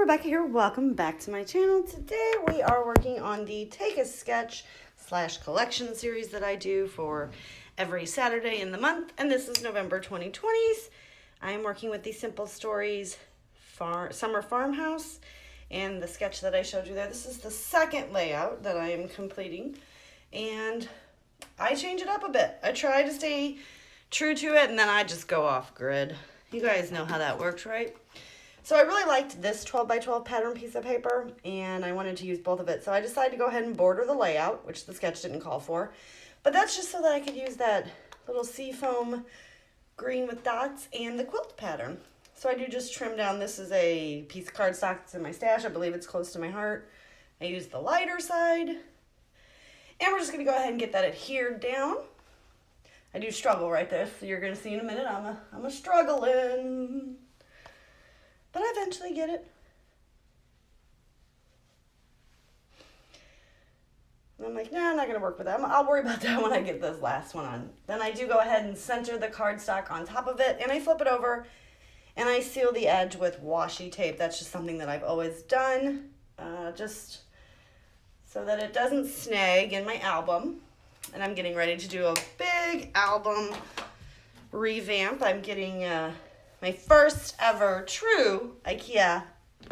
Rebecca here. Welcome back to my channel. Today we are working on the Take a Sketch / collection series that I do for every Saturday in the month, and this is November 2020's. I am working with the Simple Stories Summer Farmhouse, and the sketch that I showed you there, this is the second layout that I am completing, and I change it up a bit. I try to stay true to it, and then I just go off grid. You guys know how that works, right? So I really liked this 12 by 12 pattern piece of paper, and I wanted to use both of it. So I decided to go ahead and border the layout, which the sketch didn't call for. But that's just so that I could use that little seafoam green with dots and the quilt pattern. So I do just trim down. This is a piece of cardstock that's in my stash. I believe it's close to my heart. I use the lighter side. And we're just going to go ahead and get that adhered down. I do struggle right there, so you're going to see in a minute I'm a struggling. But I eventually get it. And I'm like, nah, I'm not going to work with that. I'll worry about that when I get this last one on. Then I do go ahead and center the cardstock on top of it, and I flip it over, and I seal the edge with washi tape. That's just something that I've always done, just so that it doesn't snag in my album. And I'm getting ready to do a big album revamp. I'm getting my first ever true IKEA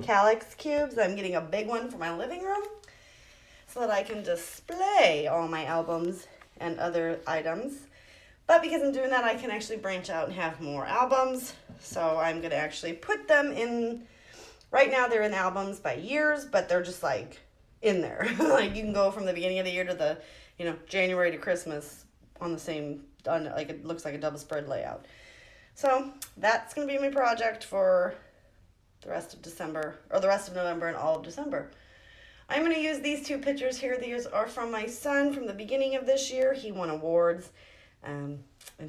calyx cubes. I'm getting a big one for my living room so that I can display all my albums and other items. But because I'm doing that, I can actually branch out and have more albums. So I'm going to actually put them in, right now they're in albums by years, but they're just like in there. Like you can go from the beginning of the year to the, January to Christmas on the same, like it looks like a double spread layout. So that's going to be my project for the rest of December, or the rest of November and all of December. I'm going to use these two pictures here. These are from my son from the beginning of this year. He won awards in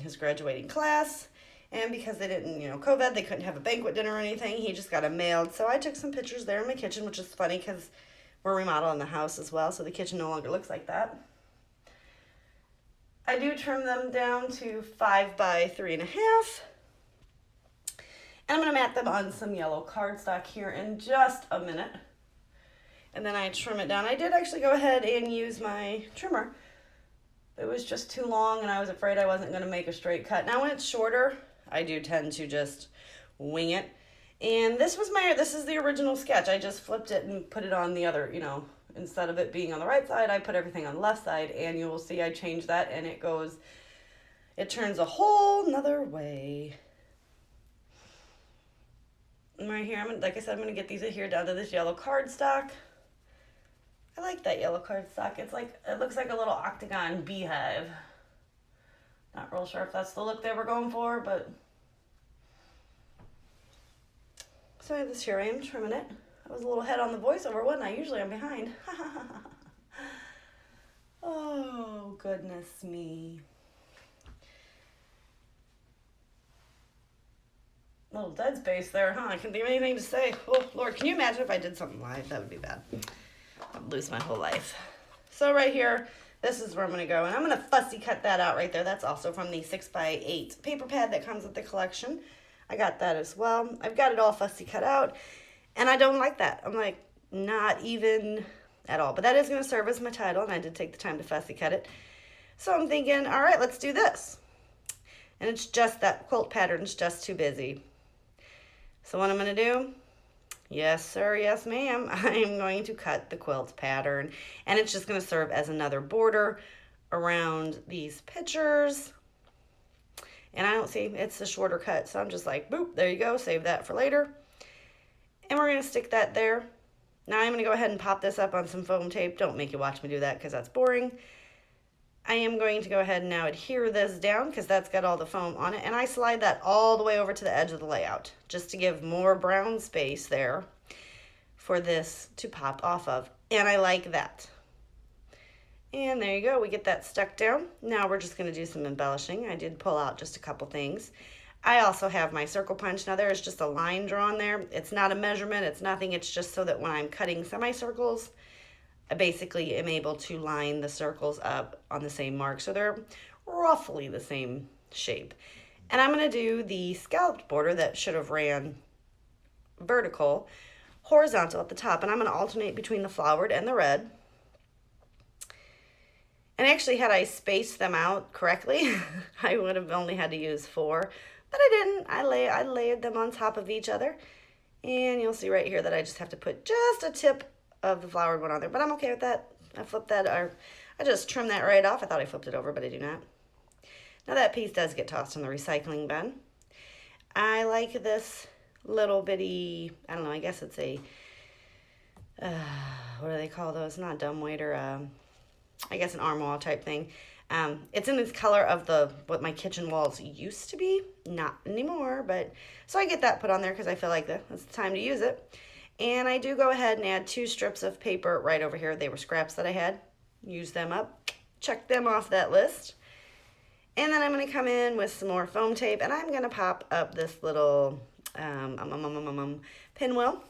his graduating class. And because they didn't, COVID, they couldn't have a banquet dinner or anything. He just got them mailed. So I took some pictures there in my kitchen, which is funny because we're remodeling the house as well. So the kitchen no longer looks like that. I do trim them down to 5 by 3.5. And I'm going to mat them on some yellow cardstock here in just a minute. And then I trim it down. I did actually go ahead and use my trimmer. It was just too long and I was afraid I wasn't going to make a straight cut. Now when it's shorter, I do tend to just wing it. And this is the original sketch. I just flipped it and put it on the other, instead of it being on the right side, I put everything on the left side. And you will see I changed that and it turns a whole nother way. And right here, like I said, I'm going to get these adhered down to this yellow cardstock. I like that yellow cardstock. It looks like a little octagon beehive. Not real sure if that's the look they were going for, but. So I have this here, I am trimming it. I was a little ahead on the voiceover, wasn't I? Usually I'm behind. Oh, goodness me. Little dead space there, huh? I couldn't think of anything to say. Oh, Lord, can you imagine if I did something live? That would be bad. I'd lose my whole life. So right here, this is where I'm going to go. And I'm going to fussy cut that out right there. That's also from the 6 by 8 paper pad that comes with the collection. I got that as well. I've got it all fussy cut out. And I don't like that. I'm like, not even at all. But that is going to serve as my title. And I did take the time to fussy cut it. So I'm thinking, all right, let's do this. And it's just that quilt pattern's just too busy. So what I'm going to do, yes sir, yes ma'am, I'm going to cut the quilt pattern. And it's just going to serve as another border around these pictures. And I don't see, it's a shorter cut. So I'm just like, boop, there you go, save that for later. And we're going to stick that there. Now I'm going to go ahead and pop this up on some foam tape. Don't make you watch me do that because that's boring. I am going to go ahead and now adhere this down because that's got all the foam on it. And I slide that all the way over to the edge of the layout just to give more brown space there for this to pop off of. And I like that. And there you go. We get that stuck down. Now we're just going to do some embellishing. I did pull out just a couple things. I also have my circle punch. Now there is just a line drawn there. It's not a measurement. It's nothing. It's just so that when I'm cutting semicircles, I basically am able to line the circles up on the same mark. So they're roughly the same shape. And I'm going to do the scalloped border that should have ran vertical horizontal at the top, and I'm going to alternate between the flowered and the red. And actually, had I spaced them out correctly, I would have only had to use 4, but I didn't. I layered them on top of each other, and you'll see right here that I just have to put just a tip of the flowered one on there, but I'm okay with that. I flipped that, or I just trimmed that right off. I thought I flipped it over, but I do not. Now that piece does get tossed in the recycling bin. I like this little bitty, I don't know, I guess it's a, what do they call those? Not dumbwaiter, I guess an armoire type thing. It's in this color of what my kitchen walls used to be. Not anymore, but so I get that put on there because I feel like it's the time to use it. And I do go ahead and add 2 strips of paper right over here. They were scraps that I had. Use them up. Check them off that list. And then I'm going to come in with some more foam tape, and I'm going to pop up this little pinwheel.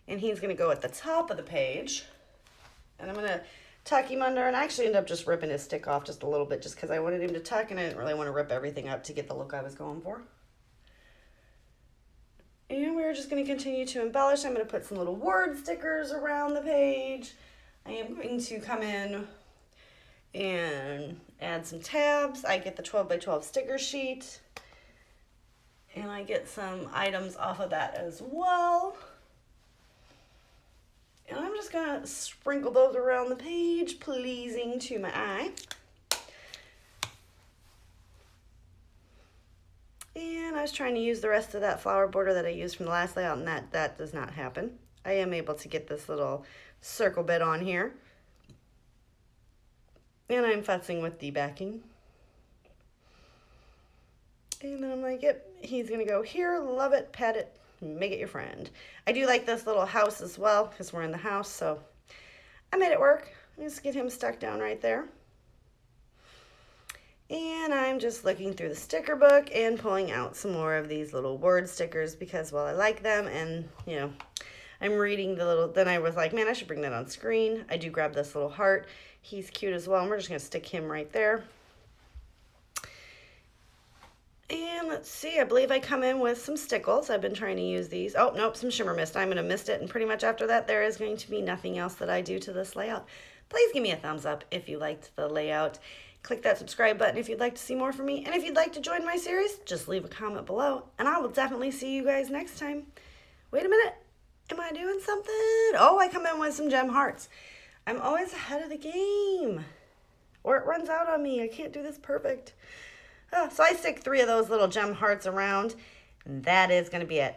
And he's going to go at the top of the page. And I'm going to tuck him under, and I actually ended up just ripping his stick off just a little bit just because I wanted him to tuck, and I didn't really want to rip everything up to get the look I was going for. And we're just going to continue to embellish. I'm going to put some little word stickers around the page. I am going to come in and add some tabs. I get the 12 by 12 sticker sheet, and I get some items off of that as well. And I'm just gonna sprinkle those around the page, pleasing to my eye. And I was trying to use the rest of that flower border that I used from the last layout, and that does not happen. I am able to get this little circle bit on here. And I'm futzing with the backing. And then I'm like, yep, he's gonna go here, love it, pat it, make it your friend. I do like this little house as well because we're in the house, so I made it work. Just get him stuck down right there. And I'm just looking through the sticker book and pulling out some more of these little word stickers because, well, I like them, and, you know, I'm reading the little, then I was like, man, I should bring that on screen. I do grab this little heart. He's cute as well, and we're just going to stick him right there. And let's see, I believe I come in with some stickles. I've been trying to use these. Oh, nope, some shimmer mist. I'm going to mist it, and pretty much after that, there is going to be nothing else that I do to this layout. Please give me a thumbs up if you liked the layout. Click that subscribe button if you'd like to see more from me. And if you'd like to join my series, just leave a comment below, and I will definitely see you guys next time. Wait a minute. Am I doing something? Oh, I come in with some gem hearts. I'm always ahead of the game, or it runs out on me. I can't do this perfect. So I stick 3 of those little gem hearts around, and that is going to be it.